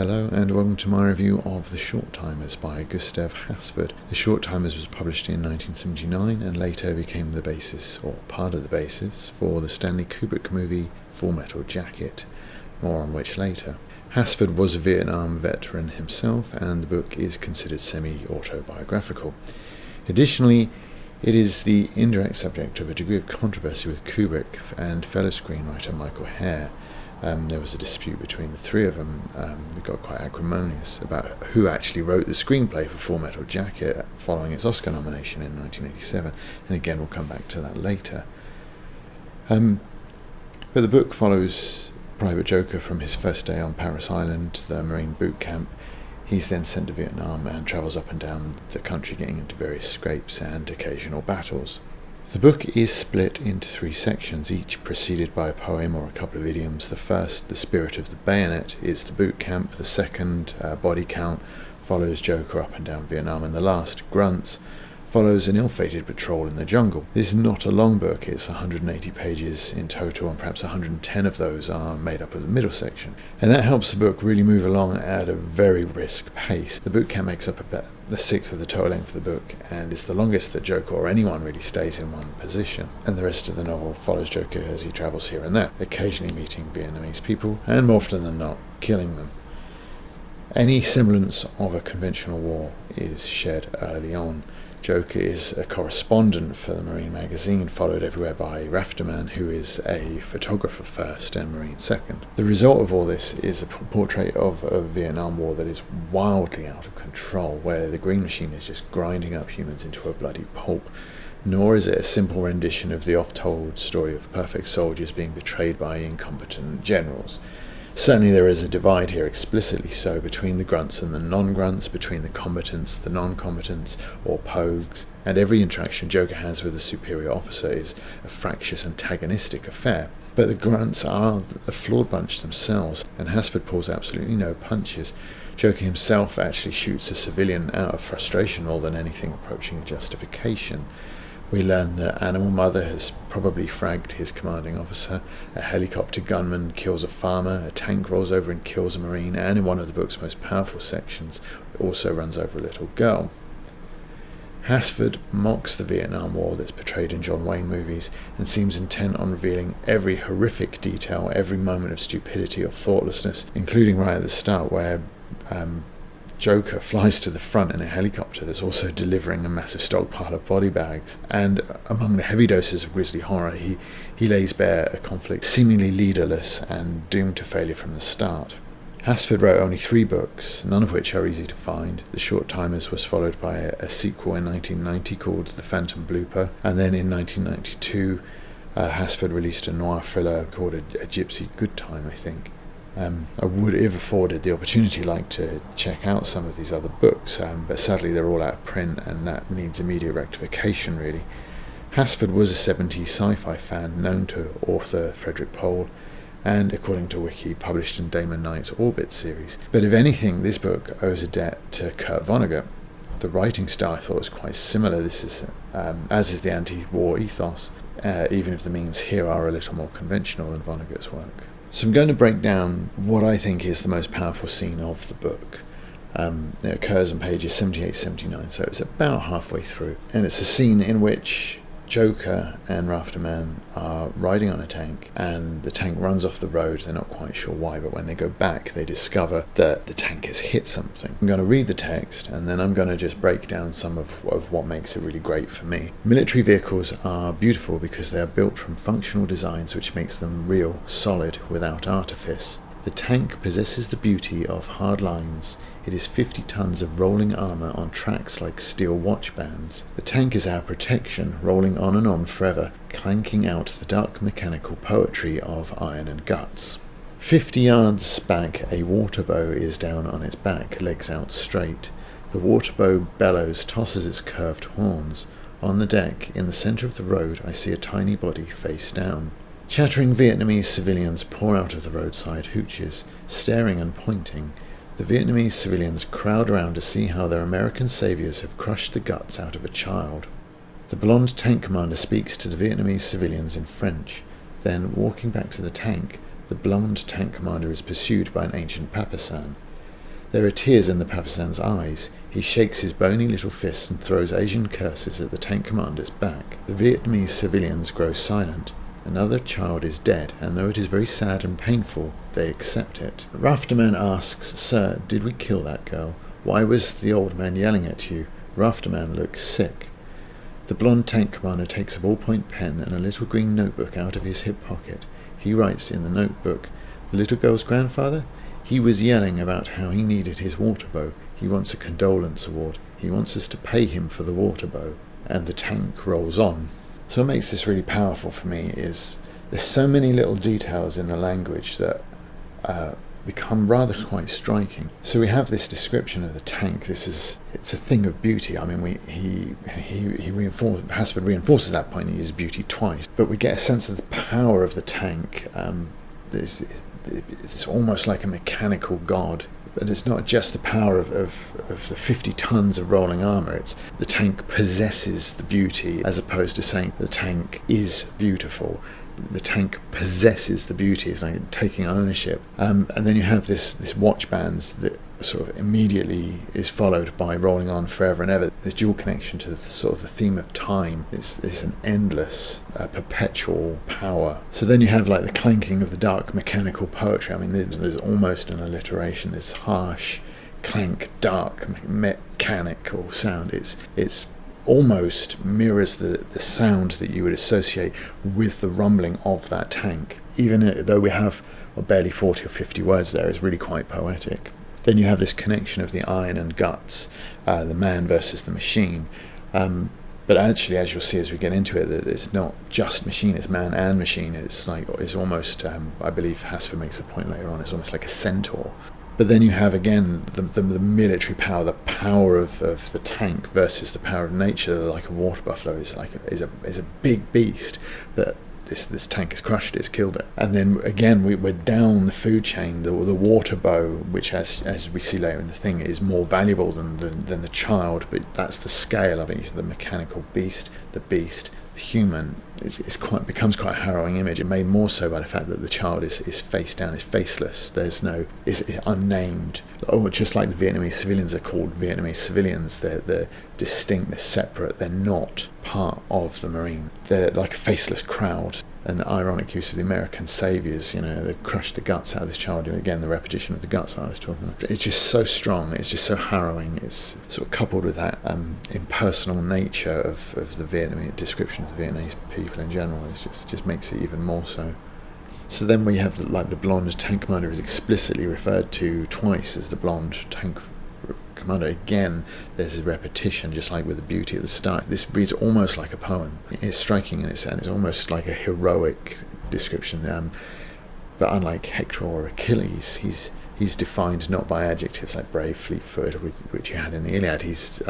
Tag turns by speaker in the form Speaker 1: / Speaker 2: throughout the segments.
Speaker 1: Hello and welcome to my review of The Short-Timers by Gustav Hasford. The Short-Timers was published in 1979 and later became the basis, or part of the basis, for the Stanley Kubrick movie Full Metal Jacket, more on which later. Hasford was a Vietnam veteran himself and the book is considered semi-autobiographical. Additionally, it is the indirect subject of a degree of controversy with Kubrick and fellow screenwriter Michael Hare. There was a dispute between the three of them. It got quite acrimonious about who actually wrote the screenplay for Full Metal Jacket following its Oscar nomination in 1987, and again we'll come back to that later. But the book follows Private Joker from his first day on Parris Island, the Marine boot camp. He's then sent to Vietnam and travels up and down the country getting into various scrapes and occasional battles. The book is split into three sections, each preceded by a poem or a couple of idioms. The first, The Spirit of the Bayonet, is the boot camp. The second, Body Count, follows Joker up and down Vietnam. And the last, Grunts, follows an ill-fated patrol in the jungle. This is not a long book, it's 180 pages in total, and perhaps 110 of those are made up of the middle section. And that helps the book really move along at a very brisk pace. The boot camp makes up about a sixth of the total length of the book, and it's the longest that Joker or anyone really stays in one position. And the rest of the novel follows Joker as he travels here and there, occasionally meeting Vietnamese people, and more often than not, killing them. Any semblance of a conventional war is shed early on. Joker is a correspondent for the Marine magazine, followed everywhere by Rafterman, who is a photographer first and Marine second. The result of all this is a portrait of a Vietnam War that is wildly out of control, where the Green Machine is just grinding up humans into a bloody pulp. Nor is it a simple rendition of the oft-told story of perfect soldiers being betrayed by incompetent generals. Certainly there is a divide here, explicitly so, between the grunts and the non-grunts, between the combatants, the non-combatants, or pogues, and every interaction Joker has with a superior officer is a fractious antagonistic affair. But the grunts are a flawed bunch themselves, and Hasford pulls absolutely no punches. Joker himself actually shoots a civilian out of frustration more than anything approaching justification. We learn that Animal Mother has probably fragged his commanding officer, a helicopter gunman kills a farmer, a tank rolls over and kills a Marine, and in one of the book's most powerful sections, also runs over a little girl. Hasford mocks the Vietnam War that's portrayed in John Wayne movies and seems intent on revealing every horrific detail, every moment of stupidity or thoughtlessness, including right at the start where Joker flies to the front in a helicopter that's also delivering a massive stockpile of body bags, and among the heavy doses of grisly horror he lays bare a conflict seemingly leaderless and doomed to failure from the start. Hasford wrote only 3 books, none of which are easy to find. The Short-Timers was followed by a sequel in 1990 called The Phantom Blooper, and then in 1992 Hasford released a noir thriller called A Gypsy Good Time, I think. I would, if afforded the opportunity, like to check out some of these other books, but sadly they're all out of print and that needs immediate rectification really. Hasford was a 70s sci-fi fan, known to author Frederick Pohl, and according to Wiki, published in Damon Knight's Orbit series. But if anything, this book owes a debt to Kurt Vonnegut. The writing style I thought was quite similar. This is, as is the anti-war ethos, even if the means here are a little more conventional than Vonnegut's work. So I'm going to break down what I think is the most powerful scene of the book. It occurs on pages 78-79, so it's about halfway through. And it's a scene in which Joker and Rafterman are riding on a tank, and the tank runs off the road. They're not quite sure why, but when they go back, they discover that the tank has hit something. I'm going to read the text, and then I'm going to just break down some of what makes it really great for me. Military vehicles are beautiful because they are built from functional designs which makes them real, solid, without artifice. The tank possesses the beauty of hard lines. It is 50 tons of rolling armour on tracks like steel watch bands. The tank is our protection, rolling on and on forever, clanking out the dark mechanical poetry of iron and guts. 50 yards back, a water bow is down on its back, legs out straight. The water bow bellows, tosses its curved horns. On the deck, in the centre of the road, I see a tiny body face down. Chattering Vietnamese civilians pour out of the roadside hooches, staring and pointing. The Vietnamese civilians crowd around to see how their American saviors have crushed the guts out of a child. The blonde tank commander speaks to the Vietnamese civilians in French. Then, walking back to the tank, the blonde tank commander is pursued by an ancient Papasan. There are tears in the Papasan's eyes. He shakes his bony little fists and throws Asian curses at the tank commander's back. The Vietnamese civilians grow silent. Another child is dead, and though it is very sad and painful, they accept it. Rafterman asks, "Sir, did we kill that girl? Why was the old man yelling at you?" Rafterman looks sick. The blonde tank commander takes a ballpoint pen and a little green notebook out of his hip pocket. He writes in the notebook, "The little girl's grandfather? He was yelling about how he needed his water bow. He wants a condolence award. He wants us to pay him for the water bow." And the tank rolls on. So what makes this really powerful for me is there's so many little details in the language that become rather quite striking. So we have this description of the tank. It's a thing of beauty. I mean, Hasford reinforces that point. He uses beauty twice, but we get a sense of the power of the tank. It's almost like a mechanical god. But it's not just the power of the 50 tons of rolling armour. It's the tank possesses the beauty, as opposed to saying the tank is beautiful. The tank possesses the beauty. It's like taking ownership. And then you have this watch bands that sort of immediately is followed by rolling on forever and ever. This dual connection to the sort of the theme of time. It's an endless, perpetual power. So then you have like the clanking of the dark mechanical poetry. I mean, there's almost an alliteration. This harsh clank, dark mechanical sound. It's almost mirrors the sound that you would associate with the rumbling of that tank. Even though we have barely 40 or 50 words there, it's really quite poetic. Then you have this connection of the iron and guts, the man versus the machine. But actually, as you'll see as we get into it, that it's not just machine, it's man and machine. It's almost, I believe Hasford makes the point later on, it's almost like a centaur. But then you have again the military power, the power of the tank versus the power of nature. Like a water buffalo is a big beast, but this tank has crushed it, it's killed it. And then again we're down the food chain. The water bow, which as we see later in the thing, is more valuable than the child, but that's the scale of it. The mechanical beast, the human becomes quite a harrowing image, and made more so by the fact that the child is face down, is faceless. Is unnamed. Just like the Vietnamese civilians are called Vietnamese civilians, they're distinct, they're separate, they're not part of the Marine. They're like a faceless crowd. And the ironic use of the American saviours, they've crushed the guts out of this child. And again, the repetition of the guts that I was talking about. It's just so strong, it's just so harrowing. It's sort of coupled with that impersonal nature of the Vietnamese description of the Vietnamese people in general. It just makes it even more so. So then we have the blonde tank commander is explicitly referred to twice as the blonde tank commander. Again, there's a repetition, just like with the beauty at the start. This reads almost like a poem. It's striking in its sense. It's almost like a heroic description. But unlike Hector or Achilles, he's defined not by adjectives like brave, fleet-footed, which you had in the Iliad. He's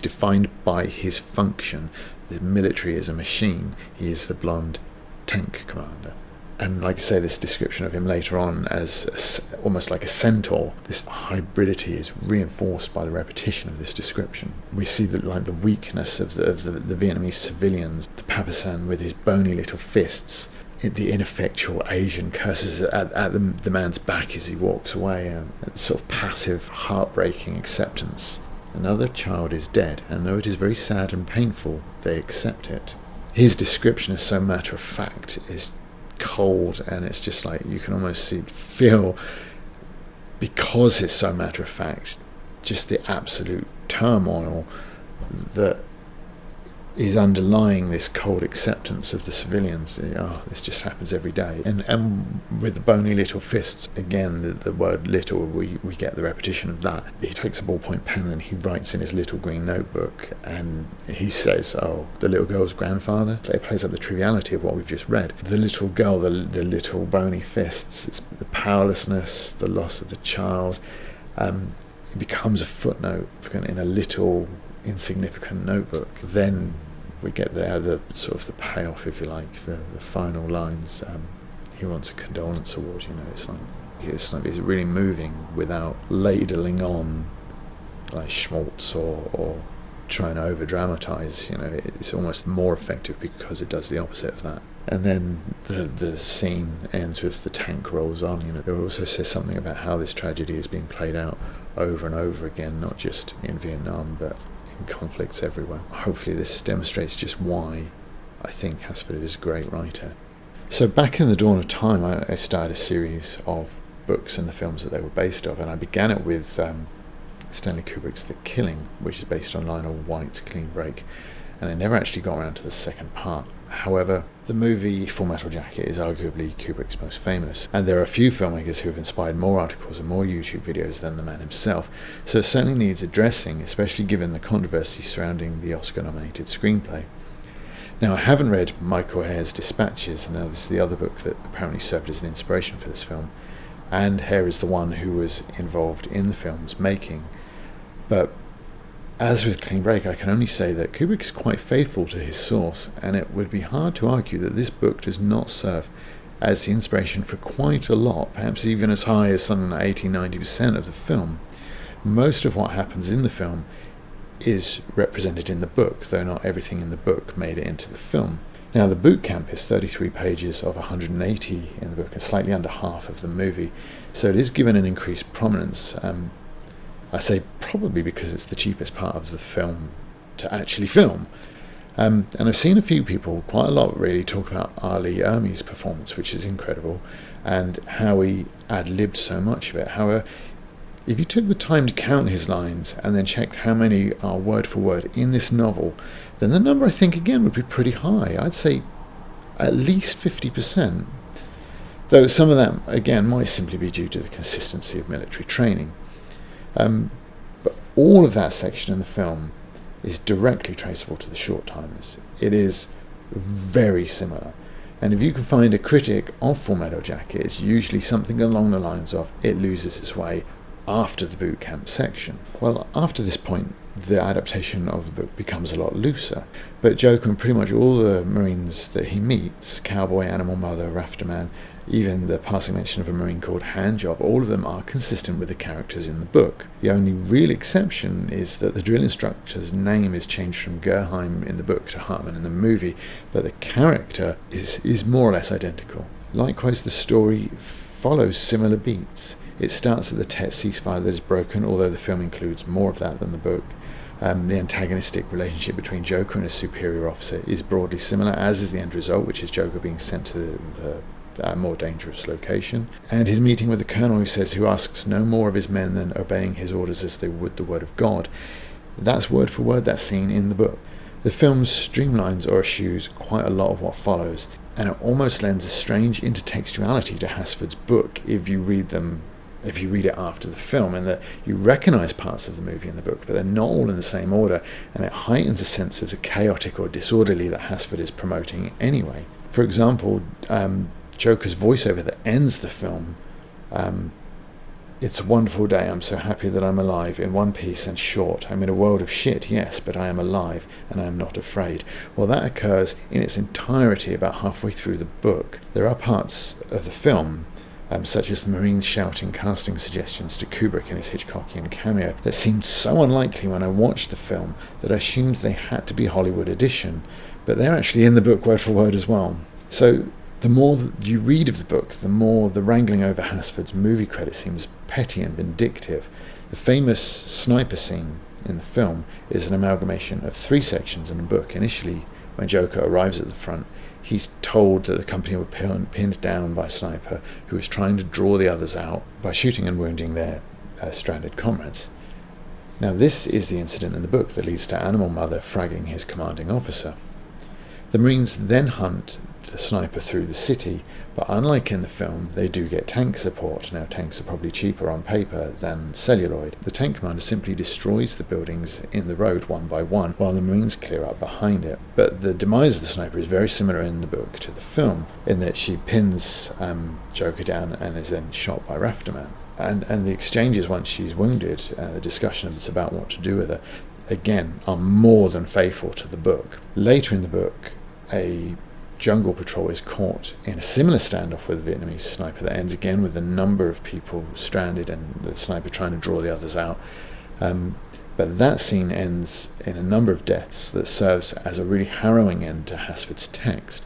Speaker 1: defined by his function. The military is a machine. He is the blonde tank commander. And like I say, this description of him later on as almost like a centaur, this hybridity is reinforced by the repetition of this description. We see the weakness of the Vietnamese civilians, the Papasan with his bony little fists, the ineffectual Asian curses at the man's back as he walks away, sort of passive, heartbreaking acceptance. Another child is dead, and though it is very sad and painful, they accept it. His description is so matter-of-fact, is cold, and it's just like you can almost feel, because it's so matter-of-fact, just the absolute turmoil that is underlying this cold acceptance of the civilians. This just happens every day. And with the bony little fists, again, the word little, we get the repetition of that. He takes a ballpoint pen and he writes in his little green notebook, and he says, the little girl's grandfather. It plays up the triviality of what we've just read. The little girl, the little bony fists, it's the powerlessness, the loss of the child. It becomes a footnote in a little insignificant notebook. Then we get the sort of the payoff, if you like, the final lines. He wants a condolence award. It's really moving without ladling on like schmaltz or trying to over dramatize. It's almost more effective because it does the opposite of that. And then the scene ends with the tank rolls on. It also says something about how this tragedy is being played out over and over again, not just in Vietnam, but in conflicts everywhere. Hopefully this demonstrates just why I think Hasford is a great writer. So back in the dawn of time, I started a series of books and the films that they were based on, and I began it with Stanley Kubrick's The Killing, which is based on Lionel White's Clean Break, and I never actually got around to the second part. However, the movie Full Metal Jacket is arguably Kubrick's most famous, and there are a few filmmakers who have inspired more articles and more YouTube videos than the man himself, so it certainly needs addressing, especially given the controversy surrounding the Oscar-nominated screenplay. Now, I haven't read Michael Hare's Dispatches, and this is the other book that apparently served as an inspiration for this film, and Hare is the one who was involved in the film's making. But as with Clean Break, I can only say that Kubrick is quite faithful to his source, and it would be hard to argue that this book does not serve as the inspiration for quite a lot, perhaps even as high as something like 80-90% of the film. Most of what happens in the film is represented in the book, though not everything in the book made it into the film. Now, the boot camp is 33 pages of 180 in the book, and slightly under half of the movie, so it is given an increased prominence. I say probably because it's the cheapest part of the film to actually film. And I've seen a few people, quite a lot really, talk about Ali Ermey's performance, which is incredible, and how he ad-libbed so much of it. However, if you took the time to count his lines and then checked how many are word for word in this novel, then the number, I think, again, would be pretty high. I'd say at least 50%. Though some of that, again, might simply be due to the consistency of military training. But all of that section in the film is directly traceable to the Short-Timers. It is very similar. And if you can find a critic of Full Metal Jacket, it's usually something along the lines of, it loses its way after the boot camp section. Well, after this point, the adaptation of the book becomes a lot looser. But Joker and pretty much all the Marines that he meets, Cowboy, Animal Mother, Rafterman, even the passing mention of a Marine called Handjob, all of them are consistent with the characters in the book. The only real exception is that the drill instructor's name is changed from Gerheim in the book to Hartman in the movie, but the character is more or less identical. Likewise, the story follows similar beats. It starts at the Tet ceasefire that is broken, although the film includes more of that than the book. The antagonistic relationship between Joker and his superior officer is broadly similar, as is the end result, which is Joker being sent to the more dangerous location, and his meeting with the colonel who asks no more of his men than obeying his orders as they would the word of God. That's word for word that scene in the book. The film streamlines or eschews quite a lot of what follows, and it almost lends a strange intertextuality to Hasford's book if you read it after the film, and that you recognise parts of the movie in the book, but they're not all in the same order, and it heightens a sense of the chaotic or disorderly that Hasford is promoting anyway. For example, Joker's voiceover that ends the film, "It's a wonderful day, I'm so happy that I'm alive, in one piece and short. I'm in a world of shit, yes, but I am alive, and I am not afraid." Well, that occurs in its entirety about halfway through the book. There are parts of the film, such as the Marines shouting casting suggestions to Kubrick in his Hitchcockian cameo, that seemed so unlikely when I watched the film that I assumed they had to be Hollywood edition, but they're actually in the book word for word as well. So the more you read of the book, the more the wrangling over Hasford's movie credit seems petty and vindictive. The famous sniper scene in the film is an amalgamation of 3 sections in the book. Initially, when Joker arrives at the front, he's told that the company were pinned down by a sniper who was trying to draw the others out by shooting and wounding their stranded comrades. Now, this is the incident in the book that leads to Animal Mother fragging his commanding officer. The Marines then hunt the sniper through the city, but unlike in the film, they do get tank support. Now, tanks are probably cheaper on paper than celluloid. The tank commander simply destroys the buildings in the road one by one, while the Marines clear up behind it. But the demise of the sniper is very similar in the book to the film, in that she pins Joker down and is then shot by Rafterman. And the exchanges once she's wounded, the discussions about what to do with her, again, are more than faithful to the book. Later in the book, a jungle patrol is caught in a similar standoff with a Vietnamese sniper that ends again with a number of people stranded and the sniper trying to draw the others out. But that scene ends in a number of deaths that serves as a really harrowing end to Hasford's text.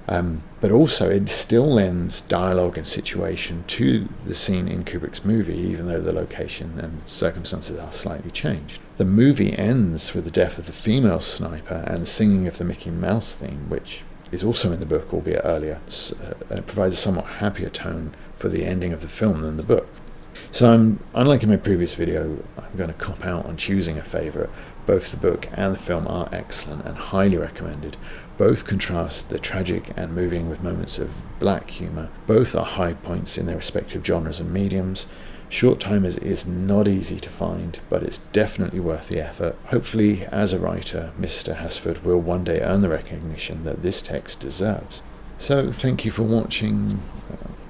Speaker 1: But also it still lends dialogue and situation to the scene in Kubrick's movie, even though the location and circumstances are slightly changed. The movie ends with the death of the female sniper and the singing of the Mickey Mouse theme, which is also in the book, albeit earlier, and it provides a somewhat happier tone for the ending of the film than the book. So unlike in my previous video, I'm going to cop out on choosing a favourite. Both the book and the film are excellent and highly recommended. Both contrast the tragic and moving with moments of black humour. Both are high points in their respective genres and mediums. Short Timers is not easy to find, but it's definitely worth the effort. Hopefully, as a writer, Mr. Hasford will one day earn the recognition that this text deserves. So, thank you for watching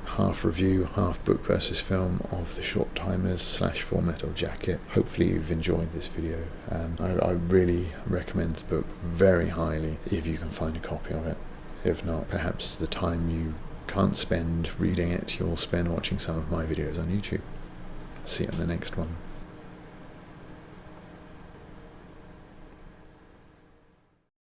Speaker 1: half review, half book versus film of The Short Timers / Full Metal Jacket. Hopefully you've enjoyed this video. I really recommend the book very highly if you can find a copy of it. If not, perhaps the time you can't spend reading it, you'll spend watching some of my videos on YouTube. See you in the next one.